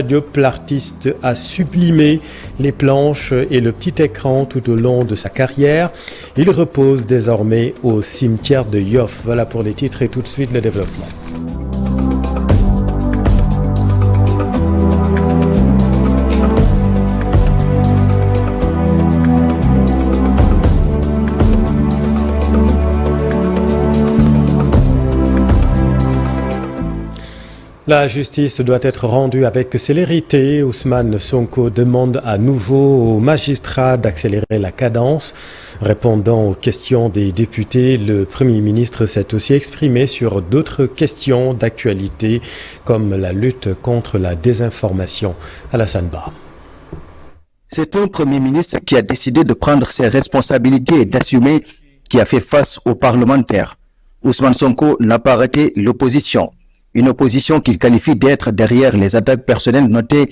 Diop, l'artiste a sublimé les planches et le petit écran tout au long de sa carrière. Il repose désormais au cimetière de Yoff. Voilà pour les titres et tout de suite le développement. La justice doit être rendue avec célérité. Ousmane Sonko demande à nouveau aux magistrats d'accélérer la cadence. Répondant aux questions des députés, le Premier ministre s'est aussi exprimé sur d'autres questions d'actualité comme la lutte contre la désinformation. Alassane Ba. C'est un Premier ministre qui a décidé de prendre ses responsabilités et d'assumer, qui a fait face aux parlementaires. Ousmane Sonko n'a pas arrêté l'opposition. Une opposition qu'il qualifie d'être derrière les attaques personnelles notées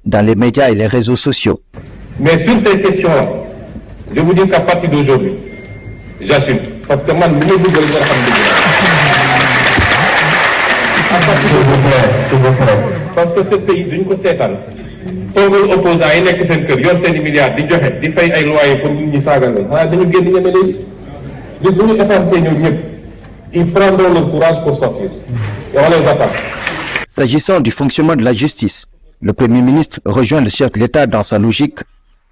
dans les médias et les réseaux sociaux. Mais sur ces questions-là, je vous dis qu'à partir d'aujourd'hui, j'assume. Parce que moi, je vous dire parce que ce pays, d'une côté, c'est un opposant, il n'est que c'est que il y a 5 milliards, il fait un loyer pour nous, ils prendront le courage pour sortir. Et on les attend. S'agissant du fonctionnement de la justice, le Premier ministre rejoint le chef de l'État dans sa logique.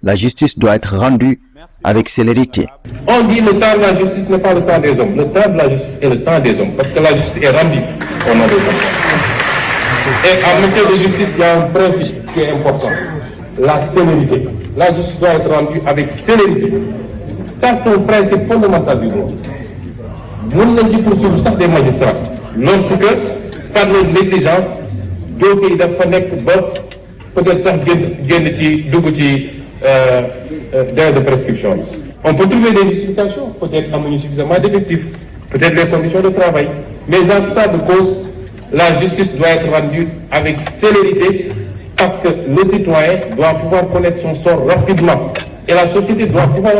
La justice doit être rendue avec célérité. On dit le temps de la justice n'est pas le temps des hommes. Le temps de la justice est le temps des hommes. Parce que la justice est rendue au nom des hommes. Et en matière de justice, il y a un principe qui est important. La célérité. La justice doit être rendue avec célérité. Ça, c'est un principe fondamental du droit. Nous l'avons dit poursuivre ça des magistrats. Lorsque, par leur négligence, dossier dafa nekk ba peut-être sax génn ci dugg ci délai de prescription. On peut trouver des justifications, peut-être amuñu suffisamment d'effectifs, peut-être les conditions de travail, mais en tout cas de cause, la justice doit être rendue avec célérité parce que le citoyen doit pouvoir connaître son sort rapidement et la société doit pouvoir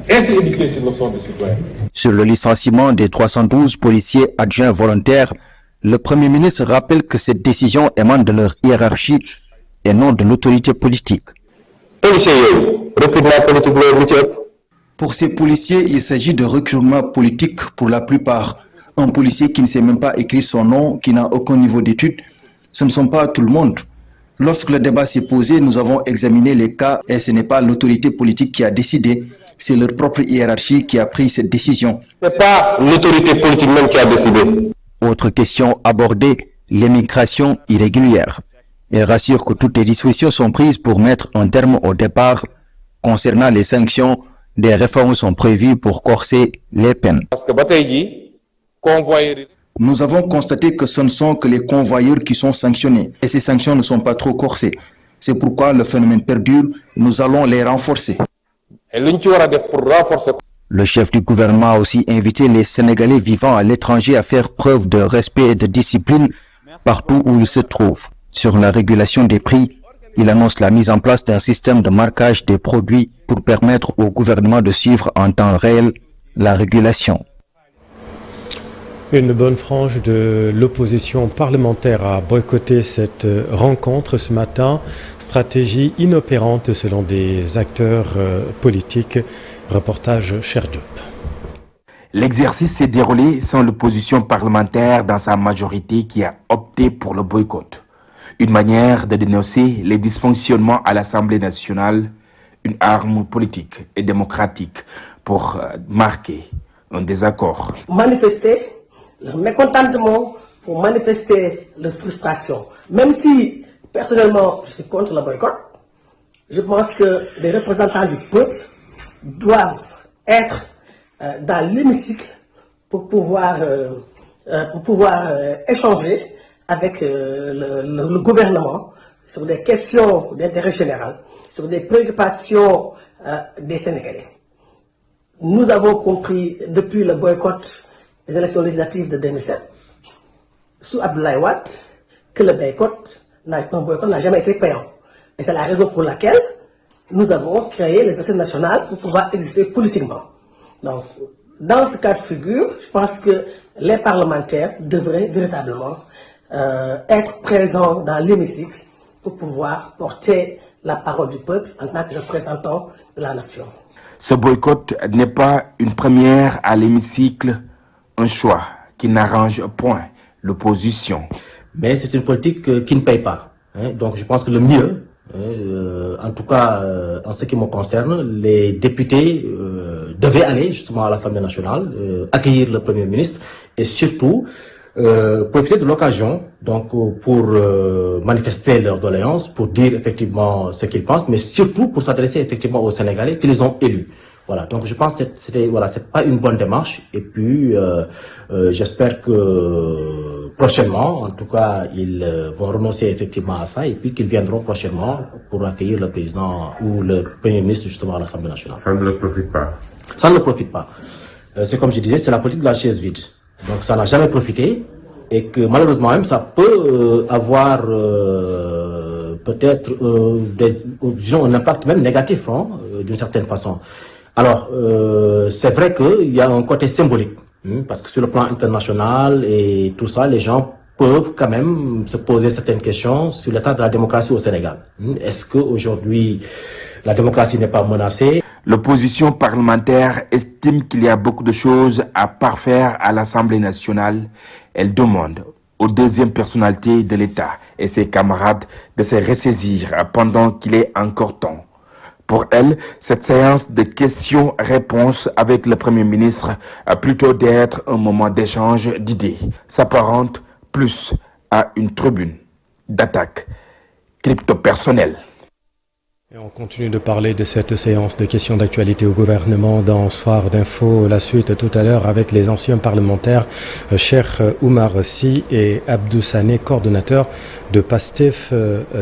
être éduquée sur le sort du citoyen. Sur le licenciement des 312 policiers adjoints volontaires, le Premier ministre rappelle que cette décision émane de leur hiérarchie et non de l'autorité politique. Pour ces policiers, il s'agit de recrutement politique pour la plupart. Un policier qui ne sait même pas écrire son nom, qui n'a aucun niveau d'études, ce ne sont pas tout le monde. Lorsque le débat s'est posé, nous avons examiné les cas et ce n'est pas l'autorité politique qui a décidé. C'est leur propre hiérarchie qui a pris cette décision. Ce n'est pas l'autorité politique même qui a décidé. Autre question abordée, l'immigration irrégulière. Il rassure que toutes les dispositions sont prises pour mettre un terme au départ. Concernant les sanctions, des réformes sont prévues pour corser les peines. Nous avons constaté que ce ne sont que les convoyeurs qui sont sanctionnés et ces sanctions ne sont pas trop corsées. C'est pourquoi le phénomène perdure, nous allons les renforcer. Le chef du gouvernement a aussi invité les Sénégalais vivant à l'étranger à faire preuve de respect et de discipline partout où ils se trouvent. Sur la régulation des prix, il annonce la mise en place d'un système de marquage des produits pour permettre au gouvernement de suivre en temps réel la régulation. Une bonne frange de l'opposition parlementaire a boycotté cette rencontre ce matin. Stratégie inopérante selon des acteurs politiques. Reportage Cher Diop. L'exercice s'est déroulé sans l'opposition parlementaire dans sa majorité qui a opté pour le boycott. Une manière de dénoncer les dysfonctionnements à l'Assemblée nationale, une arme politique et démocratique pour marquer un désaccord. Manifester leur mécontentement, pour manifester leur frustration. Même si, personnellement, je suis contre le boycott, je pense que les représentants du peuple doivent être dans l'hémicycle pour pouvoir échanger avec le gouvernement sur des questions d'intérêt général, sur des préoccupations des Sénégalais. Nous avons compris depuis le boycott des élections législatives de 2007, sous Abdoulaye Wade, que le boycott n'a jamais été payant. Et c'est la raison pour laquelle nous avons créé les assises nationales pour pouvoir exister politiquement. Donc, dans ce cas de figure, je pense que les parlementaires devraient véritablement être présents dans l'hémicycle pour pouvoir porter la parole du peuple en tant que représentant de la nation. Ce boycott n'est pas une première à l'hémicycle, un choix qui n'arrange point l'opposition. Mais c'est une politique qui ne paye pas. Donc je pense que le mieux, en tout cas en ce qui me concerne, les députés devaient aller justement à l'Assemblée nationale, accueillir le Premier ministre et surtout profiter de l'occasion donc pour manifester leur doléance, pour dire effectivement ce qu'ils pensent, mais surtout pour s'adresser effectivement aux Sénégalais qui les ont élus. Voilà, donc je pense que c'est pas une bonne démarche. Et puis j'espère que prochainement, en tout cas, ils vont renoncer effectivement à ça et puis qu'ils viendront prochainement pour accueillir le président ou le Premier ministre justement à l'Assemblée nationale. Ça ne leur profite pas. Ça ne leur profite pas. C'est comme je disais, c'est la politique de la chaise vide. Donc ça n'a jamais profité et que malheureusement même ça peut avoir peut-être disons un impact même négatif d'une certaine façon. Alors c'est vrai qu'il y a un côté symbolique parce que sur le plan international et tout ça, les gens peuvent quand même se poser certaines questions sur l'état de la démocratie au Sénégal. Est-ce qu'aujourd'hui la démocratie n'est pas menacée? L'opposition parlementaire estime qu'il y a beaucoup de choses à parfaire à l'Assemblée nationale. Elle demande aux deuxièmes personnalités de l'État et ses camarades de se ressaisir pendant qu'il est encore temps. Pour elle, cette séance de questions-réponses avec le Premier ministre a plutôt d'être un moment d'échange d'idées, s'apparente plus à une tribune d'attaque crypto-personnelle. Et on continue de parler de cette séance de questions d'actualité au gouvernement dans Soir d'Info. La suite tout à l'heure avec les anciens parlementaires, Cheikh Oumar Sy et Abdou Sané, coordonnateur de Pastef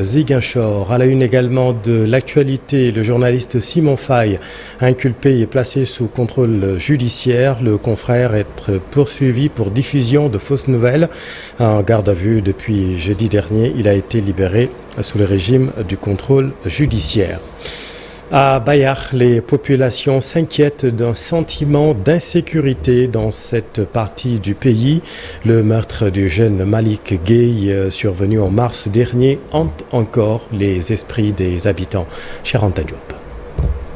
Ziguinchor. À la une également de l'actualité, le journaliste Simon Faye, inculpé et placé sous contrôle judiciaire. Le confrère est poursuivi pour diffusion de fausses nouvelles. En garde à vue depuis jeudi dernier, il a été libéré sous le régime du contrôle judiciaire. À Bayar, les populations s'inquiètent d'un sentiment d'insécurité dans cette partie du pays. Le meurtre du jeune Malik Gueye, survenu en mars dernier, hante encore les esprits des habitants. Charanta Diop.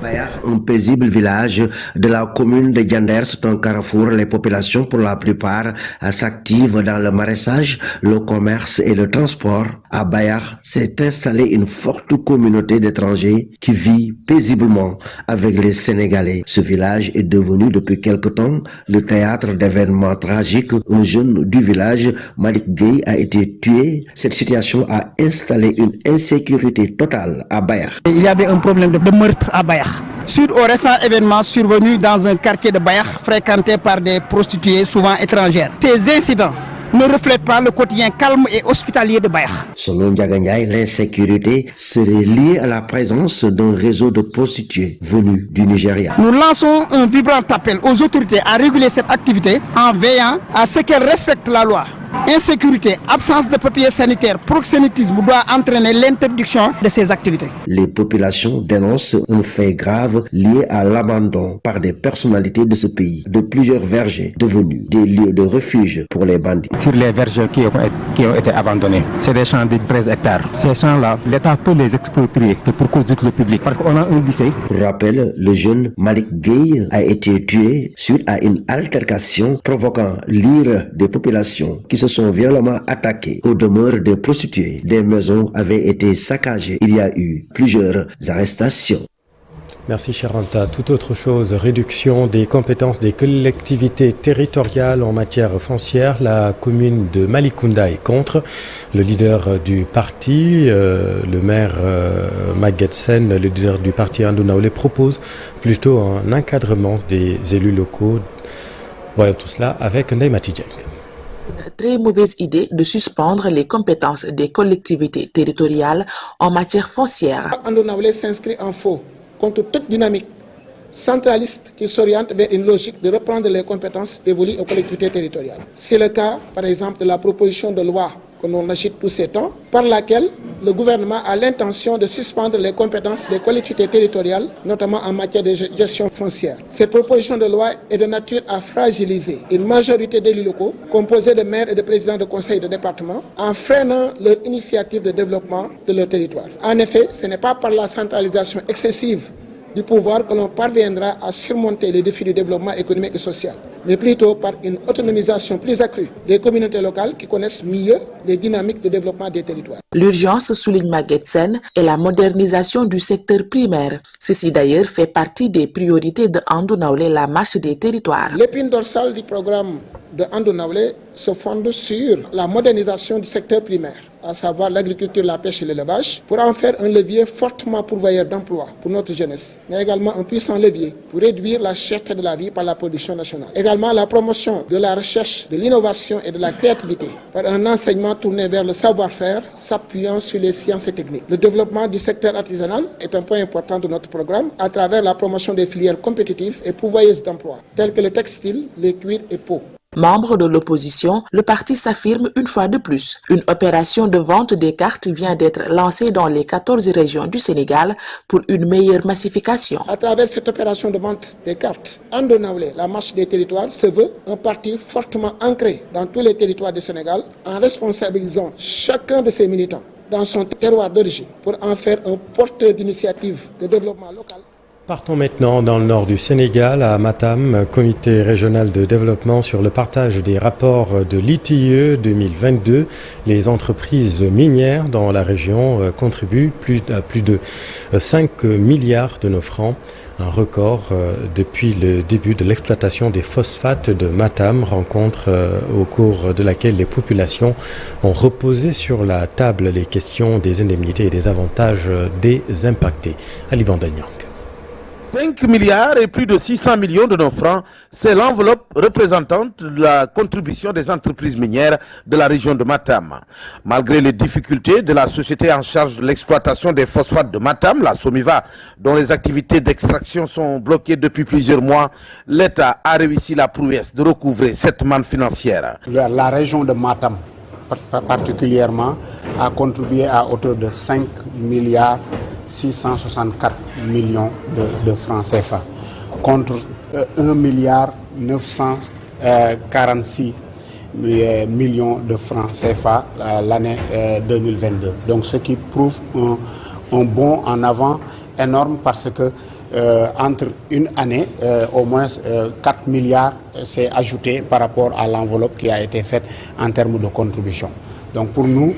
Bayar, un paisible village de la commune de Diender, c'est un carrefour. Les populations, pour la plupart, s'activent dans le maraîchage, le commerce et le transport. À Bayar s'est installée une forte communauté d'étrangers qui vit paisiblement avec les Sénégalais. Ce village est devenu depuis quelque temps le théâtre d'événements tragiques. Un jeune du village, Malik Gueye, a été tué. Cette situation a installé une insécurité totale à Bayar. Il y avait un problème de meurtre à Bayar. Suite aux récents événements survenus dans un quartier de Bayar fréquenté par des prostituées souvent étrangères. Ces incidents ne reflètent pas le quotidien calme et hospitalier de Bayar. Selon Ndiaganyaï, l'insécurité serait liée à la présence d'un réseau de prostituées venues du Nigeria. Nous lançons un vibrant appel aux autorités à réguler cette activité en veillant à ce qu'elles respectent la loi. Insécurité, absence de papiers sanitaires, proxénétisme doit entraîner l'interdiction de ces activités. Les populations dénoncent un fait grave lié à l'abandon par des personnalités de ce pays de plusieurs vergers devenus des lieux de refuge pour les bandits. Sur les vergers qui ont été abandonnés, c'est des champs de 13 hectares. Ces champs-là, l'État peut les exproprier pour cause d'utilité publique parce qu'on a un lycée. Pour rappel, le jeune Malik Gueye a été tué suite à une altercation provoquant l'ire des populations qui se sont violemment attaqués aux demeures des prostituées. Des maisons avaient été saccagées. Il y a eu plusieurs arrestations. Merci Charanta. Toute autre chose, réduction des compétences des collectivités territoriales en matière foncière. La commune de Malicounda est contre. Le leader du parti, le maire Maguette Sen, le leader du parti Andounaoulé, propose plutôt un encadrement des élus locaux. Voyons tout cela avec Ndaïmati Dieng. Une très mauvaise idée de suspendre les compétences des collectivités territoriales en matière foncière. Andounaoulé s'inscrit en faux contre toute dynamique centraliste qui s'oriente vers une logique de reprendre les compétences dévolues aux collectivités territoriales. C'est le cas, par exemple, de la proposition de loi que que l'on agite tous ces temps, par laquelle le gouvernement a l'intention de suspendre les compétences des collectivités territoriales, notamment en matière de gestion foncière. Cette proposition de loi est de nature à fragiliser une majorité d'élus locaux, composés de maires et de présidents de conseils de département, en freinant leur initiative de développement de leur territoire. En effet, ce n'est pas par la centralisation excessive du pouvoir que l'on parviendra à surmonter les défis du développement économique et social, mais plutôt par une autonomisation plus accrue des communautés locales qui connaissent mieux les dynamiques de développement des territoires. L'urgence, souligne Maguette Sène, est la modernisation du secteur primaire. Ceci d'ailleurs fait partie des priorités de Andou Naoulé, la marche des territoires. L'épine dorsale du programme de Andou Naoulé se fonde sur la modernisation du secteur primaire, à savoir l'agriculture, la pêche et l'élevage, pour en faire un levier fortement pourvoyeur d'emplois pour notre jeunesse, mais également un puissant levier pour réduire la cherté de la vie par la production nationale. Également la promotion de la recherche, de l'innovation et de la créativité par un enseignement tourné vers le savoir-faire, s'appuyant sur les sciences et techniques. Le développement du secteur artisanal est un point important de notre programme à travers la promotion des filières compétitives et pourvoyeuses d'emplois, telles que le textile, les cuirs et peaux. Membre de l'opposition, le parti s'affirme une fois de plus. Une opération de vente des cartes vient d'être lancée dans les 14 régions du Sénégal pour une meilleure massification. À travers cette opération de vente des cartes, Andou Naoulé, la marche des territoires, se veut un parti fortement ancré dans tous les territoires du Sénégal en responsabilisant chacun de ses militants dans son terroir d'origine pour en faire un porteur d'initiatives de développement local. Partons maintenant dans le nord du Sénégal, à Matam, comité régional de développement sur le partage des rapports de l'ITIE 2022. Les entreprises minières dans la région contribuent à plus de 5 milliards de nos francs, un record depuis le début de l'exploitation des phosphates de Matam, rencontre au cours de laquelle les populations ont reposé sur la table les questions des indemnités et des avantages des impactés. Ali Bandagnan. 5 milliards et plus de 600 millions de nos francs, c'est l'enveloppe représentante de la contribution des entreprises minières de la région de Matam. Malgré les difficultés de la société en charge de l'exploitation des phosphates de Matam, la SOMIVA, dont les activités d'extraction sont bloquées depuis plusieurs mois, l'État a réussi la prouesse de recouvrer cette manne financière. La région de Matam, particulièrement, a contribué à hauteur de 5 milliards 664 millions de francs CFA contre 1 milliard 946 millions de francs CFA l'année 2022. Donc ce qui prouve un bond en avant énorme parce que entre une année, au moins 4 milliards s'est ajouté par rapport à l'enveloppe qui a été faite en termes de contribution. Donc pour nous,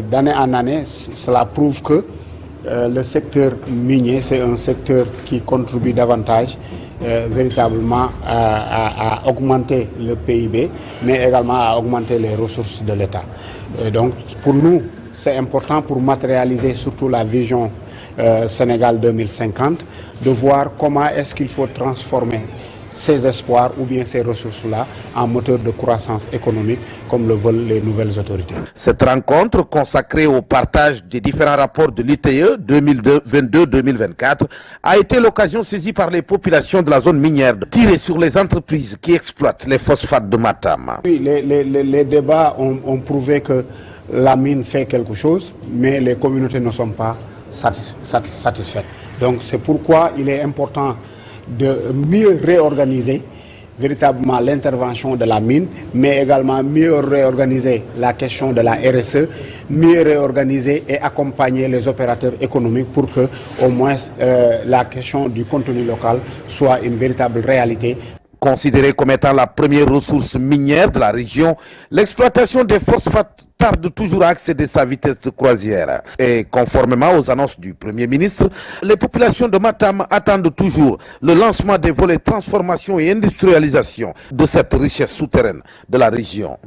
d'année en année, cela prouve que le secteur minier, c'est un secteur qui contribue davantage véritablement à augmenter le PIB, mais également à augmenter les ressources de l'État. Donc pour nous, c'est important pour matérialiser surtout la vision Sénégal 2050, de voir comment est-ce qu'il faut transformer ces espoirs ou bien ces ressources-là en moteur de croissance économique comme le veulent les nouvelles autorités. Cette rencontre consacrée au partage des différents rapports de l'ITIE 2022-2024 a été l'occasion saisie par les populations de la zone minière de tirer sur les entreprises qui exploitent les phosphates de Matam. Oui, les débats ont prouvé que la mine fait quelque chose, mais les communautés ne sont pas satisfaites. Donc c'est pourquoi il est important de mieux réorganiser véritablement l'intervention de la mine, mais également mieux réorganiser la question de la RSE, mieux réorganiser et accompagner les opérateurs économiques pour que au moins la question du contenu local soit une véritable réalité. Considérée comme étant la première ressource minière de la région, l'exploitation des phosphates tarde toujours à accéder à sa vitesse de croisière. Et conformément aux annonces du Premier ministre, les populations de Matam attendent toujours le lancement des volets transformation et industrialisation de cette richesse souterraine de la région.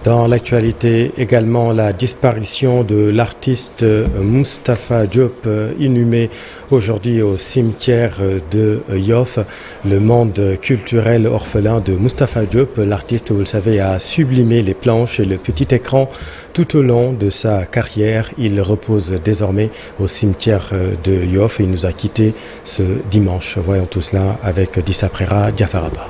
Dans l'actualité également, la disparition de l'artiste Moustapha Diop, inhumé aujourd'hui au cimetière de Yoff. Le monde culturel orphelin de Moustapha Diop, l'artiste, vous le savez, a sublimé les planches et le petit écran tout au long de sa carrière. Il repose désormais au cimetière de Yoff et il nous a quittés ce dimanche. Voyons tout cela avec Dissa Prera Diafaraba.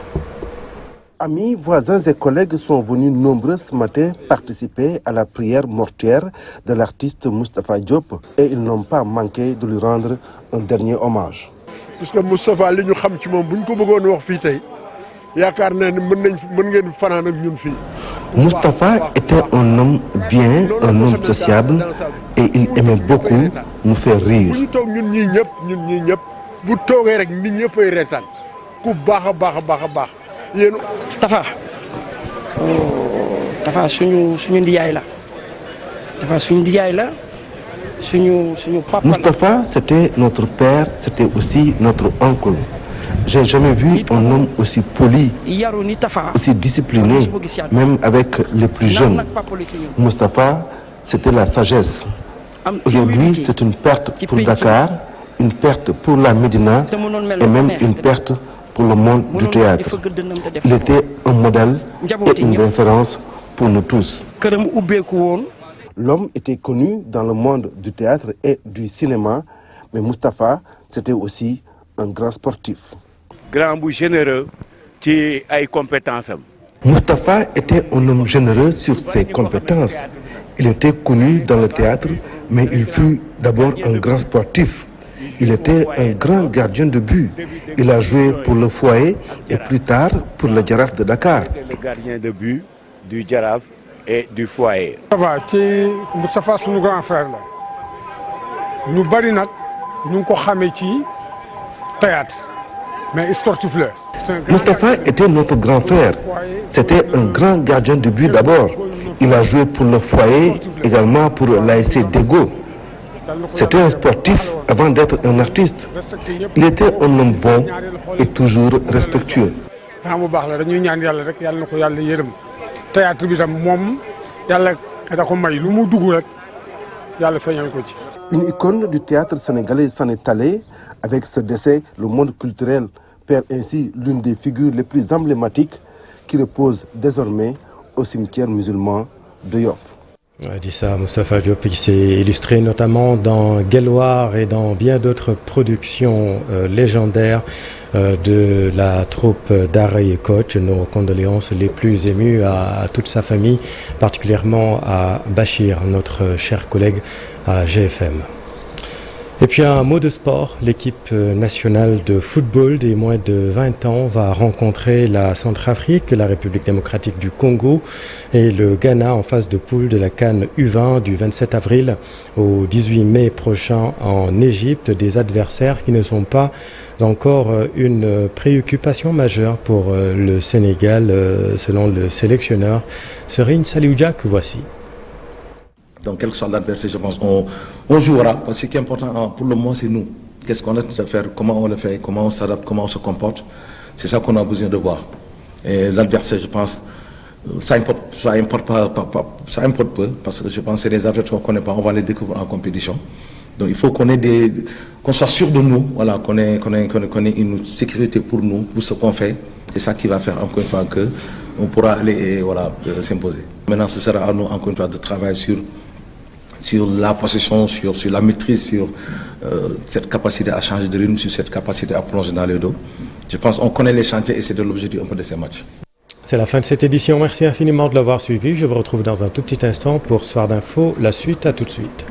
Amis, voisins et collègues sont venus nombreux ce matin participer à la prière mortuaire de l'artiste Moustapha Diop et ils n'ont pas manqué de lui rendre un dernier hommage. Parce que Moustapha, li ñu xam ci moom buñ ko bëggoon wax fii tey yaakaar naa ne mën ngeen fanaan ak ñun fii. Moustapha était un homme bien, un homme sociable et il aimait beaucoup nous faire rire. bu ñu toog ñun ñii ñëpp bu toogee rek nit ñëpp ay reetaan ku baax a baax. Tafa suñu ndiyaay la Tafa suñu ndiyaay la suñu papa. Moustapha, c'était notre père, c'était aussi notre oncle. J'ai jamais vu un homme aussi poli, aussi discipliné, même avec les plus jeunes. Moustapha, c'était la sagesse. Aujourd'hui, c'est une perte pour Dakar, une perte pour la Médina et même une perte pour le monde du théâtre. Il était un modèle et une référence pour nous tous. L'homme était connu dans le monde du théâtre et du cinéma, mais Moustapha, c'était aussi un grand sportif. Grand bu généreux ci ay compétences. Moustapha était un homme généreux sur ses compétences. Il était connu dans le théâtre, mais il fut d'abord un grand sportif. Il était un grand gardien de but. Il a joué pour le Foyer et plus tard pour le Jaraaf de Dakar. Le gardien de but du Jaraaf et du Foyer. Moustapha c'est notre grand frère la. Ñu bari nak ñu ko xamé ci théâtre mais sportif là. Moustapha était notre grand frère. C'était un grand gardien de but d'abord. Il a joué pour le Foyer, également pour l'ASC Dego. C'était un sportif avant d'être un artiste. Il était un homme bon et toujours respectueux. Une icône du théâtre sénégalais s'en est allée. Avec ce décès, le monde culturel perd ainsi l'une des figures les plus emblématiques qui repose désormais au cimetière musulman de Yoff. Dit ça, Moustapha Diop, qui s'est illustré notamment dans Guelwaar et dans bien d'autres productions légendaires de la troupe d'Arey et Coach. Nos condoléances les plus émues à toute sa famille, particulièrement à Bachir, notre cher collègue à GFM. Et puis un mot de sport, l'équipe nationale de football des moins de 20 ans va rencontrer la Centrafrique, la République démocratique du Congo et le Ghana en phase de poule de la CAN U20 du 27 avril au 18 mai prochain en Égypte. Des adversaires qui ne sont pas encore une préoccupation majeure pour le Sénégal selon le sélectionneur Serigne Saliou Dia que voici. Donc, quel que soit l'adversaire, je pense on jouera. Parce que ce qui est important pour le moment, c'est nous. Qu'est-ce qu'on a à faire, comment on le fait, comment on s'adapte, comment on se comporte. C'est ça qu'on a besoin de voir. Et l'adversaire, je pense, ça importe peu. Parce que je pense que c'est des adversaires qu'on ne connaît pas, on va les découvrir en compétition. Donc, il faut qu'on soit sûr de nous, voilà, qu'on ait une sécurité pour nous, pour ce qu'on fait. C'est ça qui va faire, encore une fois, qu'on pourra aller s'imposer. Maintenant, ce sera à nous, encore une fois, de travailler sur la possession, sur la maîtrise, sur cette capacité à changer de rythme, sur cette capacité à plonger dans le dos. Je pense qu'on connaît les chantiers et c'est de l'objectif un peu de ces matchs. C'est la fin de cette édition. Merci infiniment de l'avoir suivi. Je vous retrouve dans un tout petit instant pour Soir d'Info. La suite, à tout de suite.